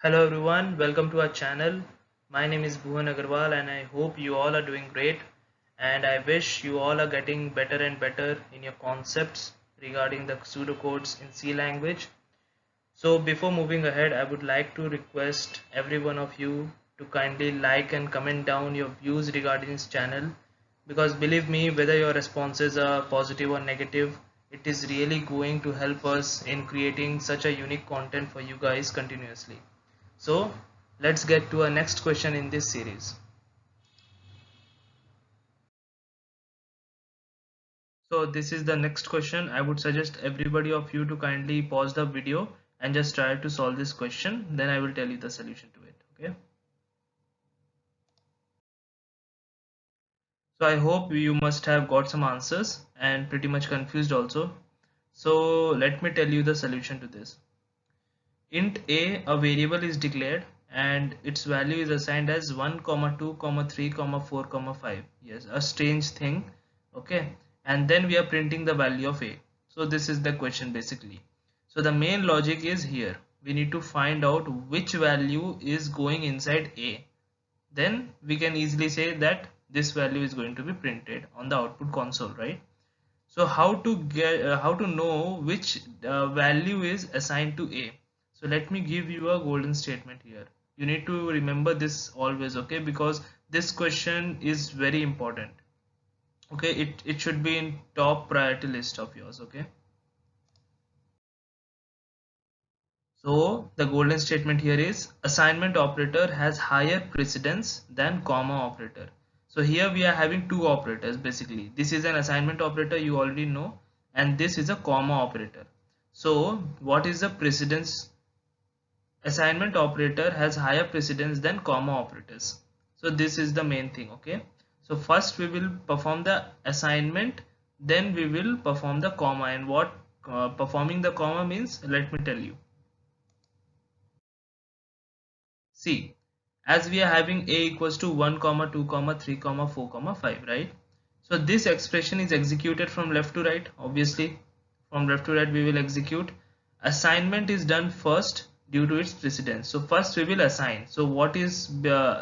Hello everyone, welcome to our channel. My name is Bhuvan Agarwal and I hope you all are doing great, and I wish you all are getting better and better in your concepts regarding the pseudocodes in C language. So before moving ahead, I would like to request every one of you to kindly like and comment down your views regarding this channel, because believe me, whether your responses are positive or negative, it is really going to help us in creating such a unique content for you guys continuously. So let's get to our next question in this series. So this is the next question. I would suggest everybody of you to kindly pause the video and just try to solve this question. Then I will tell you the solution to it. Okay. So I hope you must have got some answers and pretty much confused also. So let me tell you the solution to this. Int a variable is declared and its value is assigned as 1 comma 2 comma 3 comma 4 comma 5. Yes, a strange thing. Okay, and then we are printing the value of a. So this is the question basically. So the main logic is here, we need to find out which value is going inside a. Then we can easily say that this value is going to be printed on the output console, right? So how to know which value is assigned to a? So let me give you a golden statement here. You need to remember this always, okay? Because this question is very important. Okay, it should be in top priority list of yours, okay? So the golden statement here is assignment operator has higher precedence than comma operator. So here we are having two operators basically. This is an assignment operator, you already know, and this is a comma operator. So what is the precedence? Assignment operator has higher precedence than comma operators. So this is the main thing, okay? So first we will perform the assignment, then we will perform the comma. And what performing the comma means, let me tell you. See, as we are having a equals to 1 comma 2 comma 3 comma 4 comma 5, right? So this expression is executed from left to right. Obviously from left to right we will execute. Assignment is done first due to its precedence. So first we will assign. So what is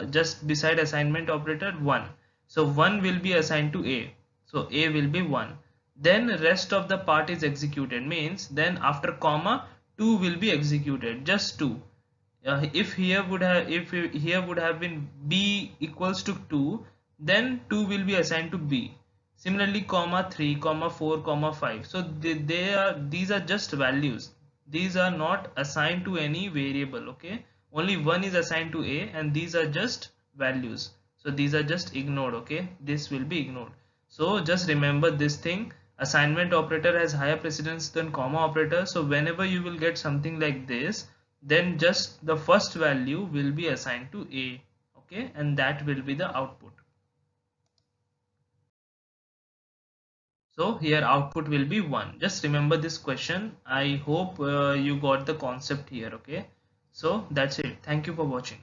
just beside assignment operator? 1. So 1 will be assigned to a. So a will be 1. Then rest of the part is executed, means then after comma 2 will be executed, just 2. If here would have been b equals to 2, then 2 will be assigned to b. Similarly comma 3 comma 4 comma 5. So these are just values, these are not assigned to any variable, okay? Only one is assigned to a and these are just values, so these are just ignored, okay? This will be ignored. So just remember this thing, assignment operator has higher precedence than comma operator. So whenever you will get something like this, then just the first value will be assigned to a, okay, and that will be the output. So here output will be 1. Just remember this question. I hope you got the concept here, okay? So that's it. Thank you for watching.